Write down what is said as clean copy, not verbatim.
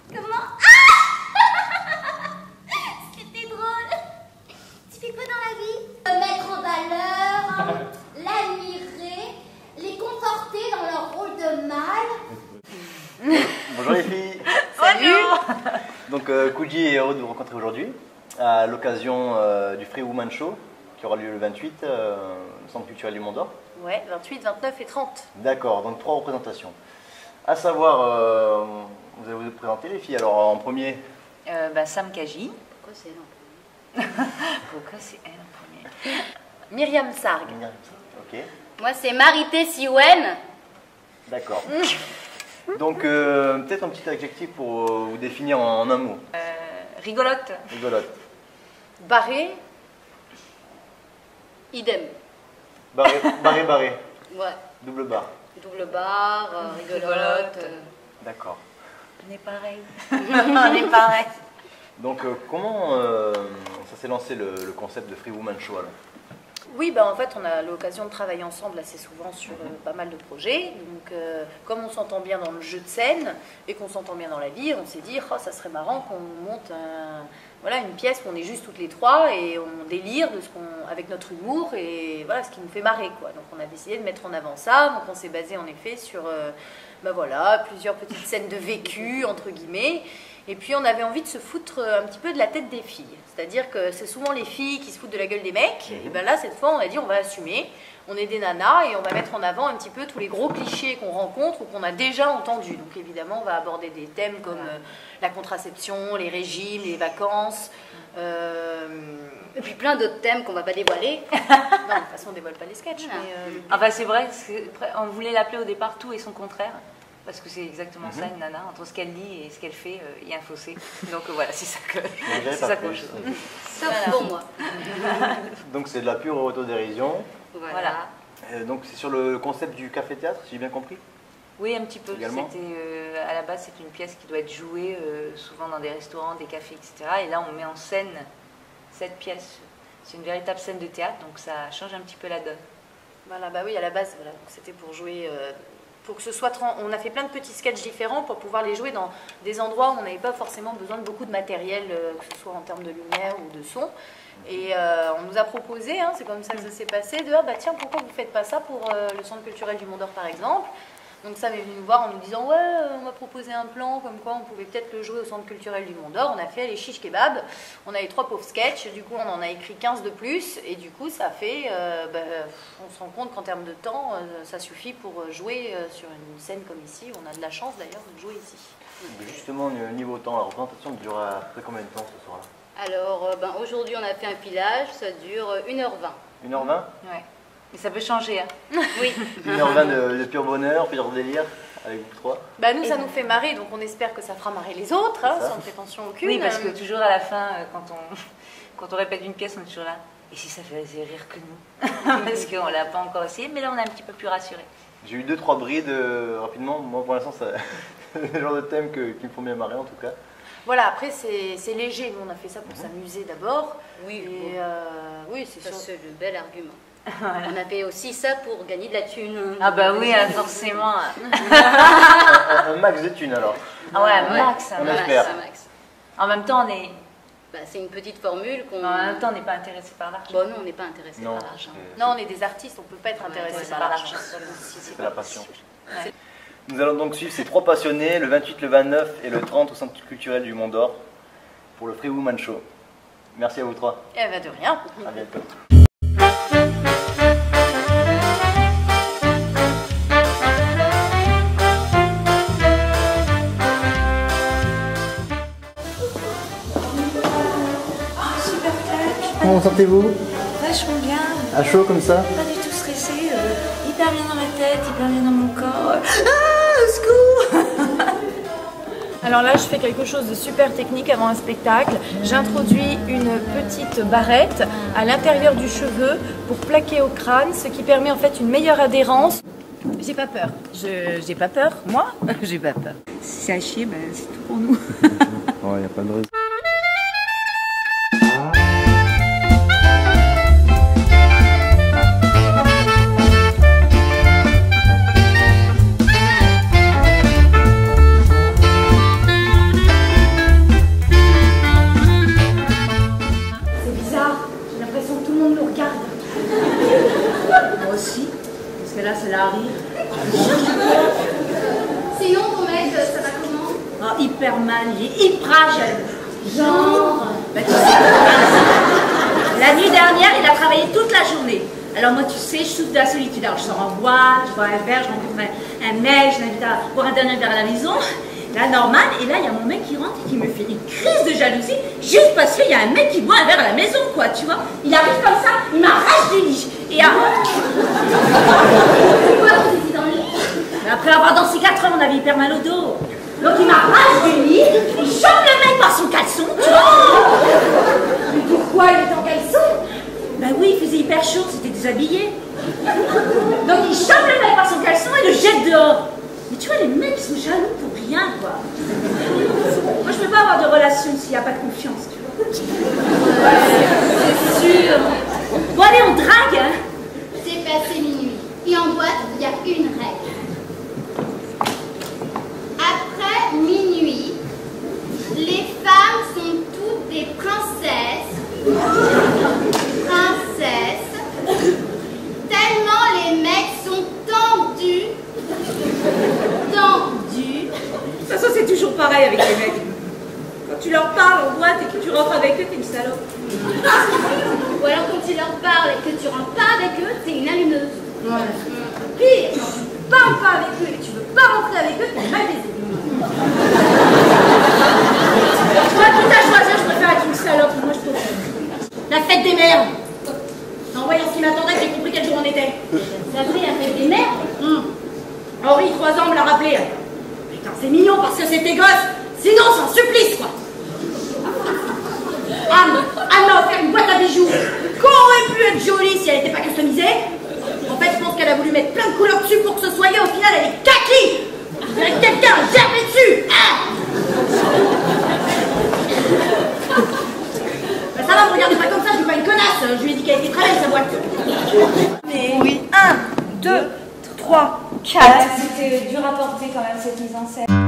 Comment? C'était drôle. Tu fais quoi dans la vie? Mettre en valeur, l'admirer, les conforter dans leur rôle de mâle. Bonjour les filles. Salut. Donc Kuji est heureux de vous rencontrer aujourd'hui à l'occasion du Free Woman Show qui aura lieu le 28 au Centre culturel du Mont d'Or. Ouais, 28, 29 et 30. D'accord, donc 3 représentations. À savoir, vous allez vous présenter les filles. Alors en premier, Sam Kaji. Pourquoi c'est non? Pourquoi c'est elle en premier? Myriam Sarg. ok, Moi, c'est Marité Siwen. d'accord. Donc peut-être un petit adjectif pour vous définir en un mot. Rigolote. Rigolote. Barré. Idem. Barré, barré, barré. Ouais. Double barre. Double barre, rigolote. D'accord. On est pareil. On est pareil. Donc comment ça s'est lancé le concept de Free Woman Show alors? Oui, bah en fait, on a l'occasion de travailler ensemble assez souvent sur pas mal de projets. Donc, comme on s'entend bien dans le jeu de scène et qu'on s'entend bien dans la vie, on s'est dit, oh, ça serait marrant qu'on monte voilà, une pièce où on est juste toutes les trois et on délire de avec notre humour et voilà, ce qui nous fait marrer, quoi. Donc, on a décidé de mettre en avant ça. Donc, on s'est basé en effet sur voilà, plusieurs petites scènes de vécu, entre guillemets. Et puis on avait envie de se foutre un petit peu de la tête des filles. C'est-à-dire que c'est souvent les filles qui se foutent de la gueule des mecs. Et bien là, cette fois, on a dit on va assumer. On est des nanas et on va mettre en avant un petit peu tous les gros clichés qu'on rencontre ou qu'on a déjà entendus. Donc évidemment, on va aborder des thèmes comme la contraception, les régimes, les vacances. Et puis plein d'autres thèmes qu'on va pas dévoiler. Non, de toute façon, on ne dévoile pas les sketchs. Voilà. Mais, Enfin, c'est vrai, on voulait l'appeler au départ tout et son contraire. Parce que c'est exactement ça, une nana. Entre ce qu'elle dit et ce qu'elle fait, il y a un fossé. Donc voilà, c'est ça que qu'on chose. Sauf pour moi. Donc c'est de la pure autodérision. Voilà. Donc c'est sur le concept du café-théâtre, si j'ai bien compris. Oui, un petit peu. Également. À la base, c'est une pièce qui doit être jouée souvent dans des restaurants, des cafés, etc. Et là, on met en scène cette pièce. C'est une véritable scène de théâtre, donc ça change un petit peu la donne. Voilà, bah oui, à la base, voilà, donc c'était pour jouer... pour que ce soit... On a fait plein de petits sketchs différents pour pouvoir les jouer dans des endroits où on n'avait pas forcément besoin de beaucoup de matériel, que ce soit en termes de lumière ou de son. Et on nous a proposé, hein, c'est comme ça que ça s'est passé, de bah tiens, pourquoi vous ne faites pas ça pour le Centre culturel du Mont d'Or par exemple? Donc Sam est venu nous voir en nous disant ouais, on m'a proposé un plan comme quoi on pouvait peut-être le jouer au Centre culturel du Mont d'Or. On a fait les chiches kebab, on a eu 3 pauvres sketchs, du coup on en a écrit 15 de plus et du coup ça fait, on se rend compte qu'en termes de temps, ça suffit pour jouer sur une scène comme ici. On a de la chance d'ailleurs de jouer ici. Justement, niveau temps, la représentation dure à peu près combien de temps ce soir-là? Alors aujourd'hui on a fait un filage, ça dure 1h20. 1h20? Ouais. Mais ça peut changer. Hein. Oui. 1h20 de pur bonheur, pur délire, avec vous trois. Bah nous ça nous fait marrer, donc on espère que ça fera marrer les autres, hein, sans prétention aucune. Oui, parce que toujours à la fin, quand on répète une pièce, on est toujours là. Et si ça faisait rire que nous? Parce qu'on ne l'a pas encore essayé, mais là on est un petit peu plus rassuré. J'ai eu 2-3 brides rapidement. Moi pour l'instant, c'est le genre de thème qui me font bien marrer en tout cas. Voilà, après c'est léger, nous on a fait ça pour s'amuser d'abord. Oui, Et oui, c'est ça sûr. c'est le bel argument. Voilà. On a fait aussi ça pour gagner de la thune. Ah bah oui, forcément. Un max de thunes alors. Ah ouais, max. On espère. Max. En même temps, on est... Bah, c'est une petite formule qu'on... En même temps, on n'est pas intéressé par l'argent. Bon, nous on n'est pas intéressés Non, par l'argent. Non, on est des artistes, on ne peut pas être intéressé par l'argent. c'est la passion. Ouais. Nous allons donc suivre ces 3 passionnés le 28, le 29 et le 30 au Centre culturel du Mont d'Or pour le Free Woman Show. Merci à vous 3. Eh ben de rien. À bientôt. Comment vous sentez-vous? Vachement bien, À chaud comme ça? pas du tout stressé, hyper bien dans ma tête, hyper bien dans mon corps. Ah, au secours! Alors là, je fais quelque chose de super technique avant un spectacle. J'introduis une petite barrette à l'intérieur du cheveu pour plaquer au crâne, ce qui permet en fait une meilleure adhérence. J'ai pas peur. J'ai pas peur. Moi, j'ai pas peur. Si c'est à chier, ben, c'est tout pour nous. Oh, y a pas de raison. hyper mal, il est hyper jaloux. Genre. Bah, tu sais, la nuit dernière, il a travaillé toute la journée. Alors moi, tu sais, je souffre de la solitude. Alors je sors en boîte, je bois un verre, je rencontre un mec, je l'invite à boire un dernier verre à la maison. Là, normal, et là, il y a mon mec qui rentre et qui me fait une crise de jalousie, juste parce qu'il y a un mec qui boit un verre à la maison, quoi, tu vois. Il arrive comme ça, il m'arrache du lit. Et après avoir dansé 4 heures, on avait hyper mal au dos. Donc il m'arrache du lit, il chope le mec par son caleçon, tu vois. Mais pourquoi il est en caleçon? Ben oui, il faisait hyper chaud, c'était déshabillé. Donc il chope le mec par son caleçon et le jette dehors. Mais tu vois, les mecs sont jaloux pour rien, quoi. Moi, je peux pas avoir de relation s'il n'y a pas de confiance, tu vois. C'est sûr. Bon, allez, on drague, hein. C'est passé minuit. Et en boîte, il y a une règle. Après minuit, les femmes sont toutes des princesses. Princesses. Tellement les mecs sont tendus. Tendus. De toute façon, c'est toujours pareil avec les mecs. Quand tu leur parles en boîte et que tu rentres avec eux, t'es une salope. Ou alors quand tu leur parles et que tu rentres pas avec eux, t'es une allumeuse. Pire, quand tu parles pas avec eux et que tu veux pas rentrer avec eux, t'es mal baisé. Toi, quitte à choisir, je préfère être une salope. Moi, je trouve. La fête des mères. En voyant ce qui m'attendait, j'ai compris quel jour on était. Ça fait la fête des mères. Henri, 3 ans, me l'a rappelé. Putain, c'est mignon parce que c'est tes gosses. Sinon, c'est un supplice, quoi. Anne m'a offert une boîte à bijoux qu'aurait pu être jolie si elle n'était pas customisée. En fait, je pense qu'elle a voulu mettre plein de couleurs dessus pour que ce soit. Au final, elle est kaki. Je dirais que quelqu'un a germé dessus. Ben, ça va, me regardez pas comme ça, je suis pas une connasse. Je lui ai dit qu'elle était très belle, sa boîte. Oui. 1, 2, 3, 4. C'était dur à porter quand même cette mise en scène.